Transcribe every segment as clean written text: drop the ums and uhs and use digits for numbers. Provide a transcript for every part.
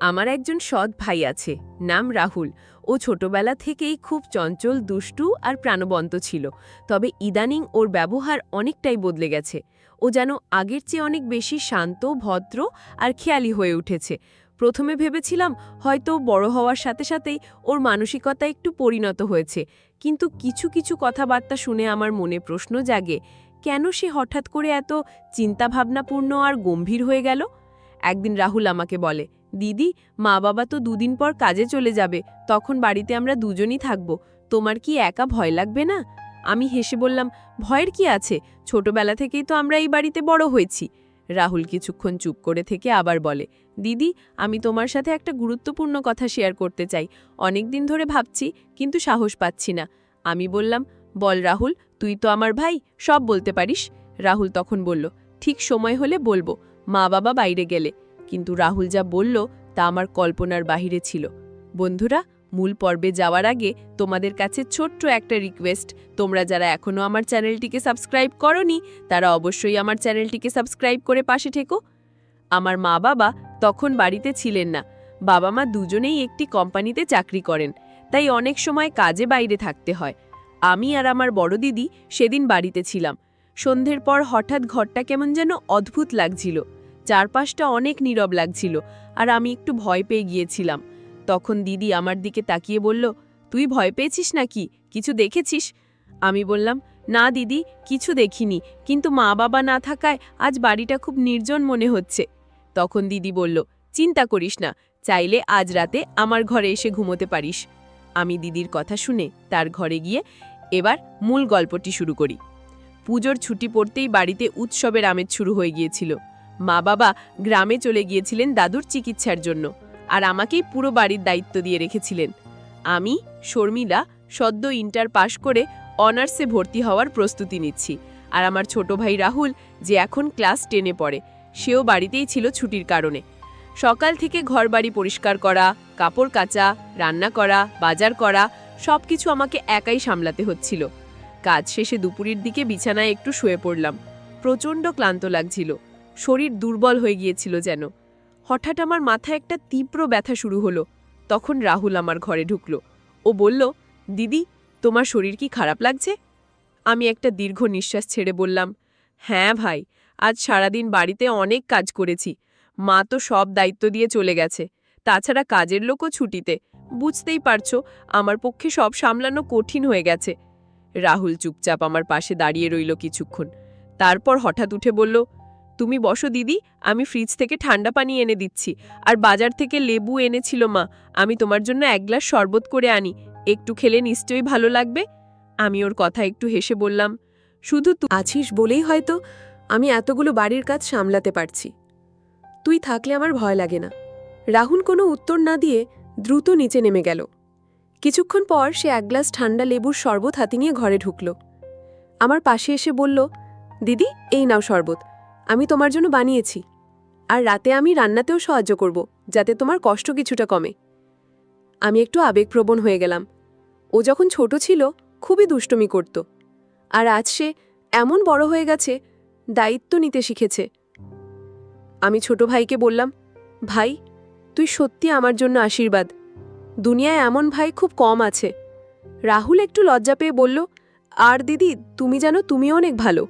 আমার একজন সৎ ভাই আছে, নাম রাহুল। ও ছোটবেলা থেকেই খুব চঞ্চল, দুষ্টু আর প্রাণবন্ত ছিল। তবে ইদানিং ওর ব্যবহার অনেকটাই বদলে গেছে। ও যেন আগের চেয়ে অনেক বেশি শান্ত, ভদ্র আর খেয়ালি হয়ে উঠেছে। প্রথমে ভেবেছিলাম হয়তো বড় হওয়ার সাথে সাথেই ওর মানসিকতা একটু পরিণত হয়েছে, কিন্তু কিছু কিছু কথাবার্তা শুনে আমার মনে প্রশ্ন জাগে, কেন সে হঠাৎ করে এত চিন্তাভাবনাপূর্ণ আর গম্ভীর হয়ে গেল। একদিন রাহুল আমাকে বলে, দিদি, মা বাবা তো দুদিন পর কাজে চলে যাবে, তখন বাড়িতে আমরা দুজনই থাকব, তোমার কি একা ভয় লাগবে না? আমি হেসে বললাম, ভয়ের কি আছে, ছোটবেলা থেকেই তো আমরা এই বাড়িতে বড় হয়েছি। রাহুল কিছুক্ষণ চুপ করে থেকে আবার বলে, দিদি, আমি তোমার সাথে একটা গুরুত্বপূর্ণ কথা শেয়ার করতে চাই। অনেক দিন ধরে ভাবছি, কিন্তু সাহস পাচ্ছি না। আমি বললাম, বল রাহুল, তুই তো আমার ভাই, সব বলতে পারিস। রাহুল তখন বলল, ঠিক সময় হলে বলবো, মা বাবা বাইরে গেলে। কিন্তু রাহুল যা বলল তা আমার কল্পনার বাহিরে ছিল। বন্ধুরা, মূল পর্বে যাওয়ার আগে তোমাদের কাছে ছোট্ট একটা রিকোয়েস্ট, তোমরা যারা এখনও আমার চ্যানেলটিকে সাবস্ক্রাইব করনি তারা অবশ্যই আমার চ্যানেলটিকে সাবস্ক্রাইব করে পাশে থেকো। আমার মা বাবা তখন বাড়িতে ছিলেন না। বাবা মা দুজনেই একটি কোম্পানিতে চাকরি করেন, তাই অনেক সময় কাজে বাইরে থাকতে হয়। আমি আর আমার বড় দিদি সেদিন বাড়িতে ছিলাম। সন্ধ্যের পর হঠাৎ ঘরটা কেমন যেন অদ্ভুত লাগছিল। চারপাশটা অনেক নীরব লাগছিল, আর আমি একটু ভয় পেয়ে গিয়েছিলাম। তখন দিদি আমার দিকে তাকিয়ে বলল, তুই ভয় পেয়েছিস নাকি, কিছু দেখেছিস? আমি বললাম, না দিদি, কিছু দেখিনি, কিন্তু মা বাবা না থাকায় আজ বাড়িটা খুব নির্জন মনে হচ্ছে। তখন দিদি বলল, চিন্তা করিস না, চাইলে আজ রাতে আমার ঘরে এসে ঘুমোতে পারিস। আমি দিদির কথা শুনে তার ঘরে গিয়ে এবার মূল গল্পটি শুরু করি। পুজোর ছুটি পড়তেই বাড়িতে উৎসবের আমেজ শুরু হয়ে গিয়েছিল। মা বাবা গ্রামে চলে গিয়েছিলেন দাদুর চিকিৎসার জন্য, আর আমাকেই পুরো বাড়ির দায়িত্ব দিয়ে রেখেছিলেন। আমি, শর্মিলা, সদ্য ইন্টার পাশ করে অনার্সে ভর্তি হওয়ার প্রস্তুতি নিচ্ছি, আর আমার ছোট ভাই রাহুল, যে এখন ক্লাস 10-এ পড়ে, সেও বাড়িতেই ছিল ছুটির কারণে। সকাল থেকে ঘরবাড়ি পরিষ্কার করা, কাপড় কাচা, রান্না করা, বাজার করা, সবকিছু আমাকে একাই সামলাতে হচ্ছিল। কাজ শেষে দুপুরের দিকে বিছানায় একটু শুয়ে পড়লাম। প্রচণ্ড ক্লান্ত লাগছিল, শরীর দুর্বল হয়ে গিয়েছিল যেন। হঠাৎ আমার মাথায় একটা তীব্র ব্যথা শুরু হলো। তখন রাহুল আমার ঘরে ঢুকল। ও বলল, দিদি, তোমার শরীর কি খারাপ লাগছে? আমি একটা দীর্ঘ নিঃশ্বাস ছেড়ে বললাম, হ্যাঁ ভাই, আজ সারাদিন বাড়িতে অনেক কাজ করেছি। মা তো সব দায়িত্ব দিয়ে চলে গেছে, তাছাড়া কাজের লোকও ছুটিতে। বুঝতেই পারছো, আমার পক্ষে সব সামলানো কঠিন হয়ে গেছে। রাহুল চুপচাপ আমার পাশে দাঁড়িয়ে রইল কিছুক্ষণ। তারপর হঠাৎ উঠে বলল, তুমি বসো দিদি, আমি ফ্রিজ থেকে ঠান্ডা পানি এনে দিচ্ছি, আর বাজার থেকে লেবু এনেছিল মা, আমি তোমার জন্য এক গ্লাস শরবত করে আনি, একটু খেলে নিশ্চয়ই ভালো লাগবে। আমি ওর কথা একটু হেসে বললাম, শুধু তুই আছিস বলেই হয়তো আমি এতগুলো বাড়ির কাজ সামলাতে পারছি। তুই থাকলে আমার ভয় লাগে না। রাহুল কোনো উত্তর না দিয়ে দ্রুত নিচে নেমে গেল। কিছুক্ষণ পর সে এক গ্লাস ঠান্ডা লেবুর শরবত হাতে নিয়ে ঘরে ঢুকল। আমার পাশে এসে বলল, দিদি, এই নাও শরবত, আমি তোমার জন্য বানিয়েছি, আর রাতে আমি রান্নাতেও সাহায্য করব, যাতে তোমার কষ্ট কিছুটা কমে। আমি একটু আবেগপ্রবণ হয়ে গেলাম। ও যখন ছোট ছিল খুবই দুষ্টুমি করত, আর আজ সে এমন বড় হয়ে গেছে, দায়িত্ব নিতে শিখেছে। আমি ছোট ভাইকে বললাম, ভাই, তুই সত্যি আমার জন্য আশীর্বাদ। দুনিয়ায় এমন ভাই খুব কম আছে। রাহুল একটু লজ্জা পেয়ে বলল, আর দিদি, তুমি জানো তুমিও অনেক ভালো।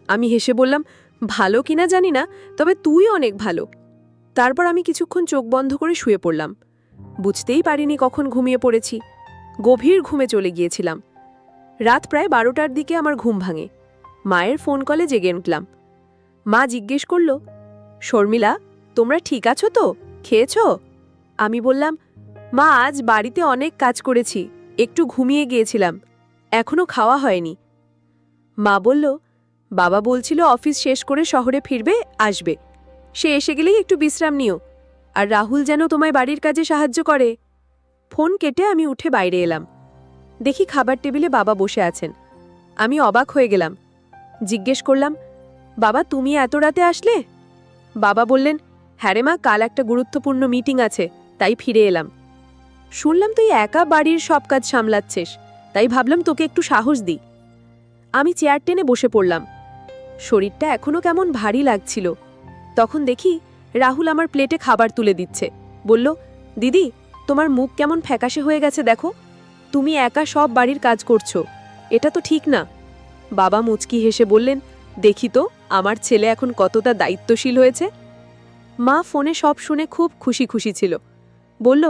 আমি হেসে বললাম, ভালো কিনা জানি না, তবে তুই অনেক ভালো। তারপর আমি কিছুক্ষণ চোখ বন্ধ করে শুয়ে পড়লাম। বুঝতেই পারিনি কখন ঘুমিয়ে পড়েছি। গভীর ঘুমে চলে গিয়েছিলাম। রাত প্রায় 12টার দিকে আমার ঘুম ভাঙে। মায়ের ফোন কলে জেগে উঠলাম। মা জিজ্ঞেস করল, শর্মিলা, তোমরা ঠিক আছো তো, খেয়েছ? আমি বললাম, মা, আজ বাড়িতে অনেক কাজ করেছি, একটু ঘুমিয়ে গিয়েছিলাম, এখনো খাওয়া হয়নি। মা বলল, বাবা বলছিল অফিস শেষ করে শহরে ফিরবে, আসবে, সে এসে গেলেই একটু বিশ্রাম নিও, আর রাহুল যেন তোমায় বাড়ির কাজে সাহায্য করে। ফোন কেটে আমি উঠে বাইরে এলাম। দেখি খাবার টেবিলে বাবা বসে আছেন। আমি অবাক হয়ে গেলাম। জিজ্ঞেস করলাম, বাবা, তুমি এত রাতে আসলে? বাবা বললেন, হ্যাঁ রে মা, কাল একটা গুরুত্বপূর্ণ মিটিং আছে, তাই ফিরে এলাম। শুনলাম তুই একা বাড়ির সব কাজ সামলাচ্ছিস, তাই ভাবলাম তোকে একটু সাহস দিই। আমি চেয়ার টেনে বসে পড়লাম। শরীরটা এখনো কেমন ভারী লাগছিল। তখন দেখি রাহুল আমার প্লেটে খাবার তুলে দিচ্ছে। বলল, দিদি, তোমার মুখ কেমন ফ্যাকাশে হয়ে গেছে দেখো, তুমি একা সব বাড়ির কাজ করছো, এটা তো ঠিক না। বাবা মুচকি হেসে বললেন, দেখি তো আমার ছেলে এখন কতটা দায়িত্বশীল হয়েছে। মা ফোনে সব শুনে খুব খুশি খুশি ছিল। বলল,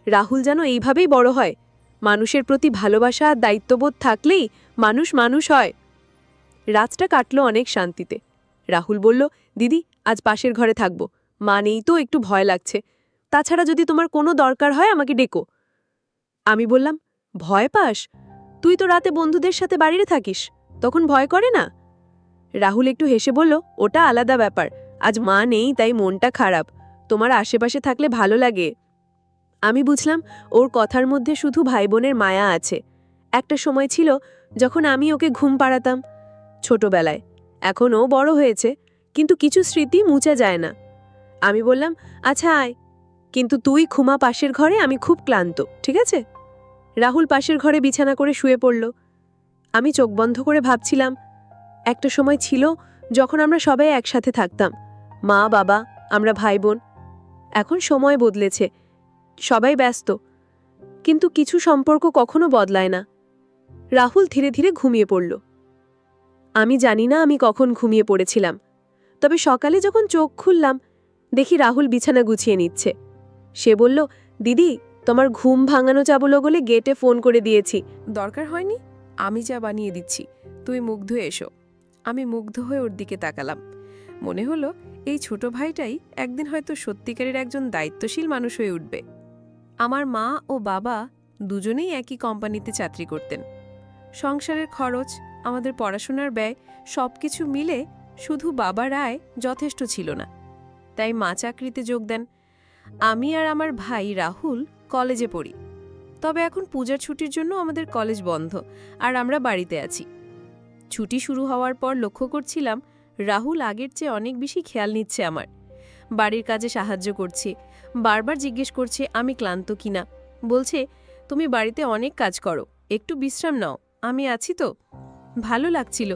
রাহুল যেন এইভাবেই বড় হয়, মানুষের প্রতি ভালোবাসা আর দায়িত্ববোধ থাকলেই মানুষ মানুষ হয়। রাতটা কাটল অনেক শান্তিতে। রাহুল বলল, দিদি, আজ পাশের ঘরে থাকব, মা নেই তো একটু ভয় লাগছে, তাছাড়া যদি তোমার কোনো দরকার হয় আমাকে ডেকো। আমি বললাম, ভয় পাস? তুই তো রাতে বন্ধুদের সাথে বাড়িতে থাকিস, তখন ভয় করে না? রাহুল একটু হেসে বলল, ওটা আলাদা ব্যাপার, আজ মা নেই তাই মনটা খারাপ, তোমার আশেপাশে থাকলে ভালো লাগে। আমি বুঝলাম ওর কথার মধ্যে শুধু ভাই বোনের মায়া আছে। একটা সময় ছিল যখন আমি ওকে ঘুম পাড়াতাম ছোটবেলায়, এখন ও বড় হয়েছে, কিন্তু কিছু স্মৃতি মুছে যায় না। আমি বললাম, আচ্ছা আয়, কিন্তু তুই ঘুমা পাশের ঘরে, আমি খুব ক্লান্ত, ঠিক আছে? রাহুল পাশের ঘরে বিছানা করে শুয়ে পড়ল। আমি চোখ বন্ধ করে ভাবছিলাম, একটা সময় ছিল যখন আমরা সবাই একসাথে থাকতাম, মা বাবা, আমরা ভাই বোন। এখন সময় বদলেছে, সবাই ব্যস্ত, কিন্তু কিছু সম্পর্ক কখনো বদলায় না। রাহুল ধীরে ধীরে ঘুমিয়ে পড়ল। আমি জানি না আমি কখন ঘুমিয়ে পড়েছিলাম, তবে সকালে যখন চোখ খুললাম দেখি রাহুল বিছানা গুছিয়ে নিচ্ছে। সে বলল, দিদি, তোমার ঘুম ভাঙানো চাবলো বলে গেটে ফোন করে দিয়েছি। দরকার হয়নি, আমি চা বানিয়ে দিচ্ছি, তুই মুখ ধুয়ে এসো। আমি মুগ্ধ হয়ে ওর দিকে তাকালাম। মনে হলো এই ছোট ভাইটাই একদিন হয়তো সত্যিকারের একজন দায়িত্বশীল মানুষ হয়ে উঠবে। আমার মা ও বাবা দুজনেই একই কোম্পানিতে চাকরি করতেন। সংসারের খরচ, আমাদের পড়াশোনার ব্যয় সবকিছু মিলে শুধু বাবার আয় যথেষ্ট ছিল না, তাই মা চাকরিতে যোগ দেন। আমি আর আমার ভাই রাহুল কলেজে পড়ি। তবে এখন পূজার ছুটির জন্য আমাদের কলেজ বন্ধ আর আমরা বাড়িতে আছি। ছুটি শুরু হওয়ার পর লক্ষ্য করছিলাম রাহুল আগের চেয়ে অনেক বেশি খেয়াল নিচ্ছে আমার, বাড়ির কাজে সাহায্য করছে, বারবার জিজ্ঞেস করছে আমি ক্লান্ত কিনা, বলছে তুমি বাড়িতে অনেক কাজ করো, একটু বিশ্রাম নাও, আমি আছি তো। ভালো লাগছিল,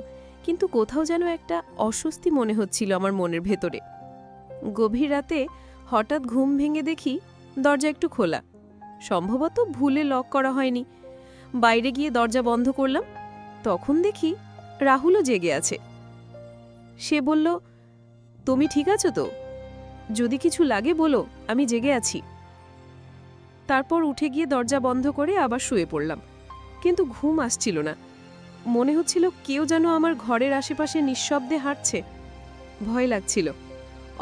কিন্তু কোথাও যেন একটা অস্বস্তি মনে হচ্ছিল আমার মনের ভেতরে। গভীর রাতে হঠাৎ ঘুম ভেঙে দেখি দরজা একটু খোলা, সম্ভবত ভুলে লক করা হয়নি। বাইরে গিয়ে দরজা বন্ধ করলাম, তখন দেখি রাহুলও জেগে আছে। সে বলল, তুমি ঠিক আছো তো? যদি কিছু লাগে বলো, আমি জেগে আছি। তারপর উঠে গিয়ে দরজা বন্ধ করে আবার শুয়ে পড়লাম, কিন্তু ঘুম আসছিল না। মনে হচ্ছিল কেউ যেন আমার ঘরের আশেপাশে নিঃশব্দে হাঁটছে। ভয় লাগছিল।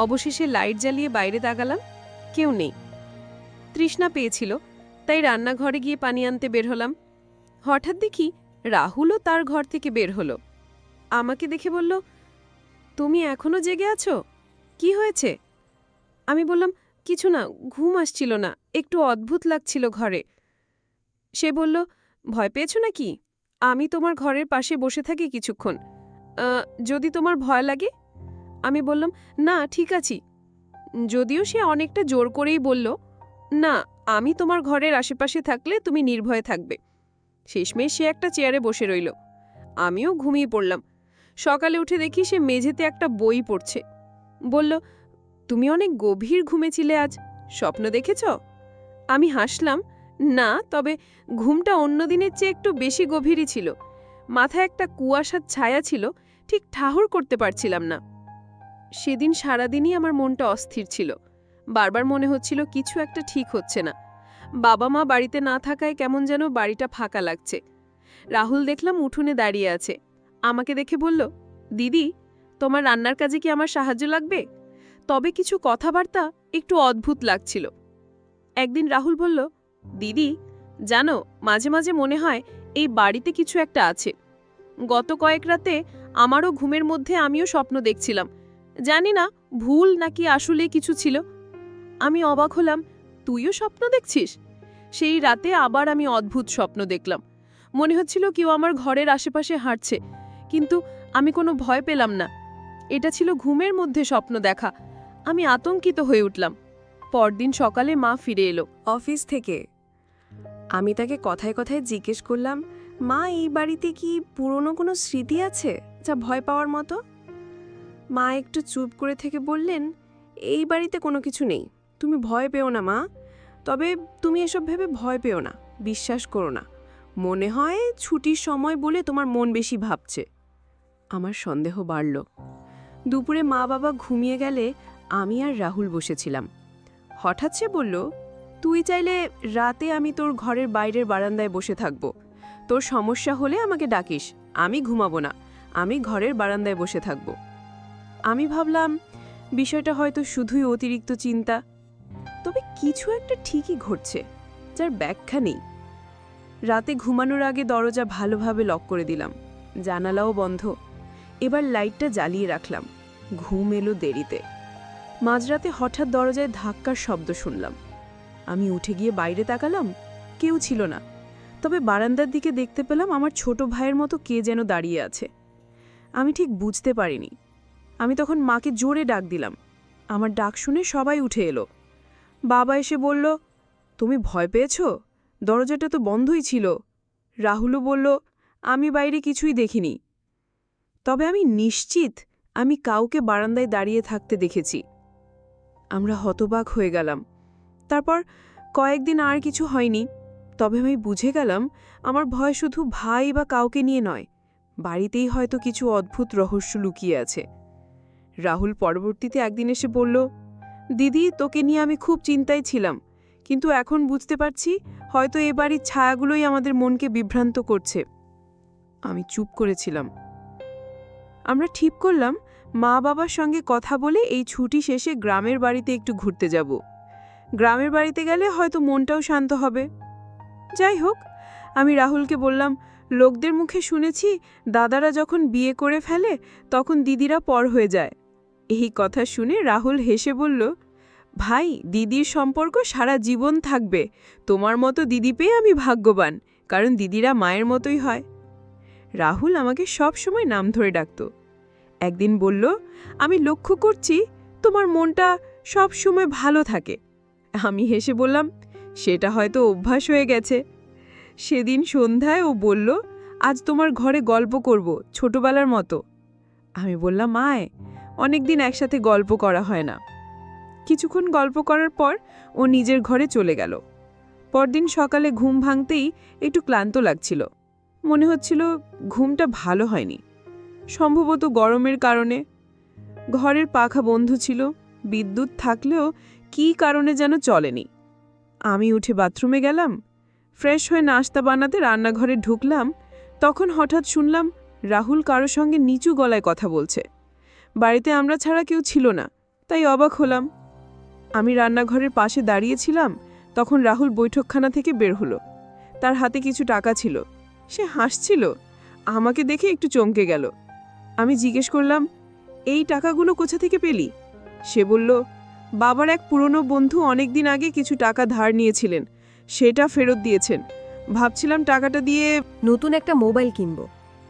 অবশেষে লাইট জ্বালিয়ে বাইরে তাকালাম, কেউ নেই। তৃষ্ণা পেয়েছিল, তাই রান্নাঘরে গিয়ে পানি আনতে বের হলাম। হঠাৎ দেখি রাহুলও তার ঘর থেকে বের হলো। আমাকে দেখে বলল, তুমি এখনো জেগে আছো, কি হয়েছে? আমি বললাম, কিছু না, ঘুম আসছিল না, একটু অদ্ভুত লাগছিল ঘরে। সে বলল, ভয় পেয়েছো নাকি? আমি তোমার ঘরের পাশে বসে থাকি কিছুক্ষণ, যদি তোমার ভয় লাগে। আমি বললাম, না ঠিক আছি। যদিও সে অনেকটা জোর করেই বলল, না, আমি তোমার ঘরের আশেপাশে থাকলে তুমি নির্ভয়ে থাকবে। শেষমেশ সে একটা চেয়ারে বসে রইল। আমিও ঘুমিয়ে পড়লাম। সকালে উঠে দেখি সে মেঝেতে একটা বই পড়ছে। বলল, তুমি অনেক গভীর ঘুমেছিলে আজ, স্বপ্ন দেখেছ? আমি হাসলাম, না, তবে ঘুমটা অন্য দিনের চেয়ে একটু বেশি গভীরই ছিল। মাথায় একটা কুয়াশার ছায়া ছিল, ঠিক ঠাহর করতে পারছিলাম না। সেদিন সারাদিনই আমার মনটা অস্থির ছিল। বারবার মনে হচ্ছিল কিছু একটা ঠিক হচ্ছে না। বাবা মা বাড়িতে না থাকায় কেমন যেন বাড়িটা ফাঁকা লাগছে। রাহুল দেখলাম উঠোনে দাঁড়িয়ে আছে। আমাকে দেখে বলল, দিদি, তোমার রান্নার কাজে কি আমার সাহায্য লাগবে? তবে কিছু কথাবার্তা একটু অদ্ভুত লাগছিল। একদিন রাহুল বলল, দিদি, জানো, মাঝে মাঝে মনে হয় এই বাড়িতে কিছু একটা আছে। গত কয়েক রাতে আমারও ঘুমের মধ্যে আমিও স্বপ্ন দেখছিলাম, জানি না ভুল নাকি আসলে কিছু ছিল। আমি অবাক হলাম, তুইও স্বপ্ন দেখছিস? সেই রাতে আবার আমি অদ্ভুত স্বপ্ন দেখলাম। মনে হচ্ছিল কেউ আমার ঘরের আশেপাশে হাঁটছে, কিন্তু আমি কোনো ভয় পেলাম না। এটা ছিল ঘুমের মধ্যে স্বপ্ন দেখা। আমি আতঙ্কিত হয়ে উঠলাম। পরদিন সকালে মা ফিরে এলো অফিস থেকে। আমি তাকে কথায় কথায় জিজ্ঞেস করলাম, মা, এই বাড়িতে কি পুরনো কোনো স্মৃতি আছে যা ভয় পাওয়ার মতো? মা একটু চুপ করে থেকে বললেন, এই বাড়িতে কোনো কিছু নেই, তুমি ভয় পেও না মা, তবে তুমি এসব ভেবে ভয় পেও না, বিশ্বাস করো না। মনে হয় ছুটির সময় বলে তোমার মন বেশি ভাবছে। আমার সন্দেহ বাড়ল। দুপুরে মা বাবা ঘুমিয়ে গেলে আমি আর রাহুল বসেছিলাম। হঠাৎ সে বলল, তুই চাইলে রাতে আমি তোর ঘরের বাইরের বারান্দায় বসে থাকব। তোর সমস্যা হলে আমাকে ডাকিস, আমি ঘুমাবো না, আমি ঘরের বারান্দায় বসে থাকব। আমি ভাবলাম বিষয়টা হয়তো শুধুই অতিরিক্ত চিন্তা, তবে কিছু একটা ঠিকই ঘটছে, যার ব্যাখ্যা নেই। রাতে ঘুমানোর আগে দরজা ভালোভাবে লক করে দিলাম, জানালাও বন্ধ। এবার লাইটটা জ্বালিয়ে রাখলাম। ঘুম এলো দেরিতে। মাঝরাতে হঠাৎ দরজায় ধাক্কার শব্দ শুনলাম। আমি উঠে গিয়ে বাইরে তাকালাম, কেউ ছিল না। তবে বারান্দার দিকে দেখতে পেলাম আমার ছোট ভাইয়ের মতো কে যেন দাঁড়িয়ে আছে। আমি ঠিক বুঝতে পারিনি। আমি তখন মাকে জোরে ডাক দিলাম। আমার ডাক শুনে সবাই উঠে এলো। বাবা এসে বলল, তুমি ভয় পেয়েছ? দরজাটা তো বন্ধই ছিল। রাহুলও বলল, আমি বাইরে কিছুই দেখিনি। তবে আমি নিশ্চিত আমি কাউকে বারান্দায় দাঁড়িয়ে থাকতে দেখেছি। আমরা হতবাক হয়ে গেলাম। তারপর কয়েকদিন আর কিছু হয়নি। তবে আমি বুঝে গেলাম আমার ভয় শুধু ভাই বা কাউকে নিয়ে নয়, বাড়িতেই হয়তো কিছু অদ্ভুত রহস্য লুকিয়ে আছে। রাহুল পরবর্তীতে একদিন এসে বলল, দিদি, তোকে নিয়ে আমি খুব চিন্তায় ছিলাম, কিন্তু এখন বুঝতে পারছি হয়তো এ বাড়ির ছায়াগুলোই আমাদের মনকে বিভ্রান্ত করছে। আমি চুপ করেছিলাম। আমরা ঠিক করলাম মা বাবার সঙ্গে কথা বলে এই ছুটি শেষে গ্রামের বাড়িতে একটু ঘুরতে যাব। গ্রামের বাড়িতে গেলে হয়তো মনটাও শান্ত হবে। যাই হোক, আমি রাহুলকে বললাম, লোকদের মুখে শুনেছি দাদারা যখন বিয়ে করে ফেলে তখন দিদিরা পর হয়ে যায়। এই কথা শুনে রাহুল হেসে বলল, ভাই, দিদির সম্পর্ক সারা জীবন থাকবে। তোমার মতো দিদি পেয়ে আমি ভাগ্যবান, কারণ দিদিরা মায়ের মতোই হয়। রাহুল আমাকে সব সময় নাম ধরে ডাকত। একদিন বলল, আমি লক্ষ্য করছি তোমার মনটা সব সময় ভালো থাকে। আমি হেসে বললাম, সেটা হয়তো অভ্যাস হয়ে গেছে। সেদিন সন্ধ্যায় ও বলল, আজ তোমার ঘরে গল্প করব, ছোটবেলার মতো। আমি বললাম, আয়, অনেকদিন একসাথে গল্প করা হয় না। কিছুক্ষণ গল্প করার পর ও নিজের ঘরে চলে গেল। পরদিন সকালে ঘুম ভাঙতেই একটু ক্লান্ত লাগছিল। মনে হচ্ছিল ঘুমটা ভালো হয়নি, সম্ভবত গরমের কারণে। ঘরের পাখা বন্ধ ছিল, বিদ্যুৎ থাকলেও কী কারণে যেন চলেনি। আমি উঠে বাথরুমে গেলাম। ফ্রেশ হয়ে নাস্তা বানাতে রান্নাঘরে ঢুকলাম, তখন হঠাৎ শুনলাম রাহুল কারো সঙ্গে নিচু গলায় কথা বলছে। বাড়িতে আমরা ছাড়া কেউ ছিল না, তাই অবাক হলাম। আমি রান্নাঘরের পাশে দাঁড়িয়েছিলাম, তখন রাহুল বৈঠকখানা থেকে বের হলো। তার হাতে কিছু টাকা ছিল। সে হাসছিল, আমাকে দেখে একটু চমকে গেল। আমি জিজ্ঞেস করলাম, এই টাকাগুলো কোথা থেকে পেলি? সে বলল, বাবার এক পুরনো বন্ধু অনেকদিন আগে কিছু টাকা ধার নিয়েছিলেন, সেটা ফেরত দিয়েছেন। ভাবছিলাম টাকাটা দিয়ে নতুন একটা মোবাইল কিনব।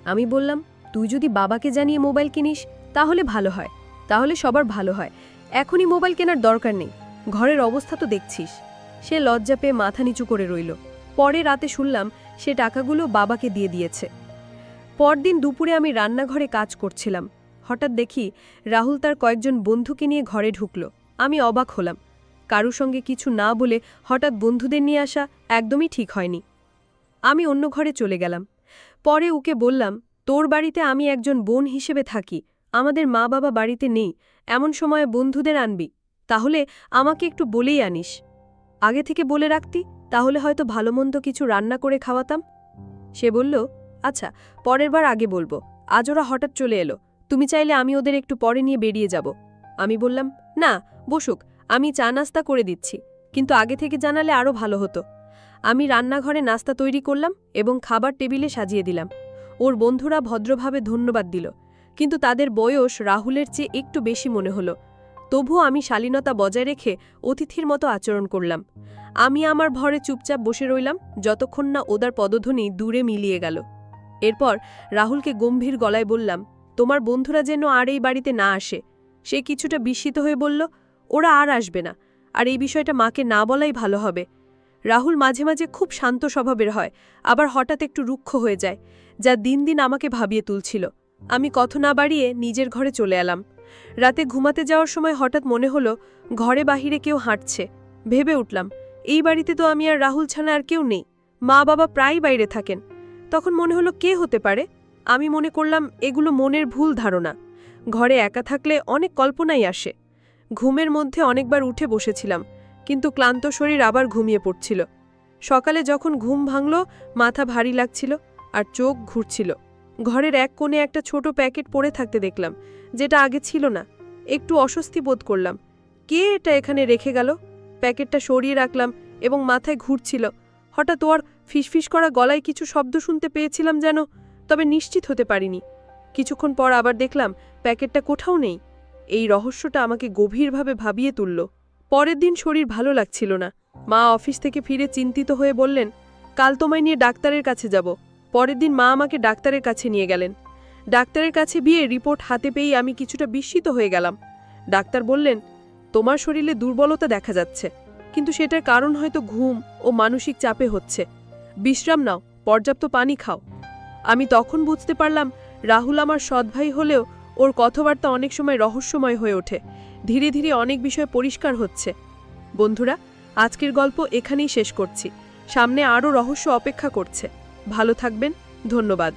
আমি বললাম, তুই যদি বাবাকে জানিয়ে মোবাইল কিনিস তাহলে ভালো হয়, তাহলে সবার ভালো হয়। এখনই মোবাইল কেনার দরকার নেই, ঘরের অবস্থা তো দেখছিস। সে লজ্জা পেয়ে মাথা নিচু করে রইল। পরে রাতে শুনলাম সে টাকাগুলো বাবাকে দিয়ে দিয়েছে। পরদিন দুপুরে আমি রান্নাঘরে কাজ করছিলাম। হঠাৎ দেখি রাহুল তার কয়েকজন বন্ধুকে নিয়ে ঘরে ঢুকল। আমি অবাক হলাম। কারুর সঙ্গে কিছু না বলে হঠাৎ বন্ধুদের নিয়ে আসা একদমই ঠিক হয়নি। আমি অন্য ঘরে চলে গেলাম। পরে ওকে বললাম, তোর বাড়িতে আমি একজন বোন হিসেবে থাকি, আমাদের মা বাবা বাড়িতে নেই, এমন সময়ে বন্ধুদের আনবি, তাহলে আমাকে একটু বলেই আনিস। আগে থেকে বলে রাখতি, তাহলে হয়তো ভালো মন্দ কিছু রান্না করে খাওয়াতাম। সে বলল, আচ্ছা, পরের বার আগে বলবো, আজ ওরা হঠাৎ চলে এলো, তুমি চাইলে আমি ওদের একটু পরে নিয়ে বেরিয়ে যাব। আমি বললাম, না, বসুক, আমি চা নাস্তা করে দিচ্ছি, কিন্তু আগে থেকে জানালে আরও ভালো হতো। আমি রান্নাঘরে নাস্তা তৈরি করলাম এবং খাবার টেবিলে সাজিয়ে দিলাম। ওর বন্ধুরা ভদ্রভাবে ধন্যবাদ দিল, কিন্তু তাদের বয়স রাহুলের চেয়ে একটু বেশি মনে হলো। তবুও আমি শালীনতা বজায় রেখে অতিথির মতো আচরণ করলাম। আমি আমার ঘরে চুপচাপ বসে রইলাম যতক্ষণ না ওদের পদধ্বনি দূরে মিলিয়ে গেল। এরপর রাহুলকে গম্ভীর গলায় বললাম, তোমার বন্ধুরা যেন আর এই বাড়িতে না আসে। সে কিছুটা বিস্মিত হয়ে বলল, ওরা আর আসবে না, আর এই বিষয়টা মাকে না বলাই ভালো হবে। রাহুল মাঝে মাঝে খুব শান্ত স্বভাবের হয়, আবার হঠাৎ একটু রুক্ষ হয়ে যায়, যা দিন দিন আমাকে ভাবিয়ে তুলছিল। আমি কথা না বাড়িয়ে নিজের ঘরে চলে এলাম। রাতে ঘুমাতে যাওয়ার সময় হঠাৎ মনে হলো ঘরে বাহিরে কেউ হাঁটছে। ভেবে উঠলাম, এই বাড়িতে তো আমি আর রাহুল ছাড়া আর কেউ নেই। মা বাবা প্রায় বাইরে থাকেন। তখন মনে হলো কে হতে পারে। আমি মনে করলাম এগুলো মনের ভুল ধারণা। ঘরে একা থাকলে অনেক কল্পনাই আসে। ঘুমের মধ্যে অনেকবার উঠে বসেছিলাম, কিন্তু ক্লান্ত শরীর আবার ঘুমিয়ে পড়ছিল। সকালে যখন ঘুম ভাঙল, মাথা ভারী লাগছিল আর চোখ ঘুরছিল। ঘরের এক কোণে একটা ছোট প্যাকেট পড়ে থাকতে দেখলাম, যেটা আগে ছিল না। একটু অস্বস্তি বোধ করলাম। কে এটা এখানে রেখে গেল? প্যাকেটটা সরিয়ে রাখলাম এবং মাথায় ঘুরছিল। হঠাৎ ওর ফিসফিস করা গলায় কিছু শব্দ শুনতে পেয়েছিলাম যেন, তবে নিশ্চিত হতে পারিনি। কিছুক্ষণ পর আবার দেখলাম প্যাকেটটা কোথাও নেই। এই রহস্যটা আমাকে গভীরভাবে ভাবিয়ে তুলল। পরের দিন শরীর ভালো লাগছিল না। মা অফিস থেকে ফিরে চিন্তিত হয়ে বললেন, কাল তোমায় নিয়ে ডাক্তারের কাছে যাব। পরের দিন মা আমাকে ডাক্তারের কাছে নিয়ে গেলেন। ডাক্তারের কাছে গিয়ে রিপোর্ট হাতে পেয়ে আমি কিছুটা বিস্মিত হয়ে গেলাম। ডাক্তার বললেন, তোমার শরীরে দুর্বলতা দেখা যাচ্ছে, কিন্তু সেটার কারণ হয়তো ঘুম ও মানসিক চাপে হচ্ছে। বিশ্রাম নাও, পর্যাপ্ত পানি খাও। আমি তখন বুঝতে পারলাম রাহুল আমার সৎ ভাই হলেও ওর কথাবার্তা অনেক সময় রহস্যময় হয়ে ওঠে। ধীরে ধীরে অনেক বিষয় পরিষ্কার হচ্ছে। বন্ধুরা, আজকের গল্প এখানেই শেষ করছি। সামনে আরও রহস্য অপেক্ষা করছে। ভালো থাকবেন। ধন্যবাদ।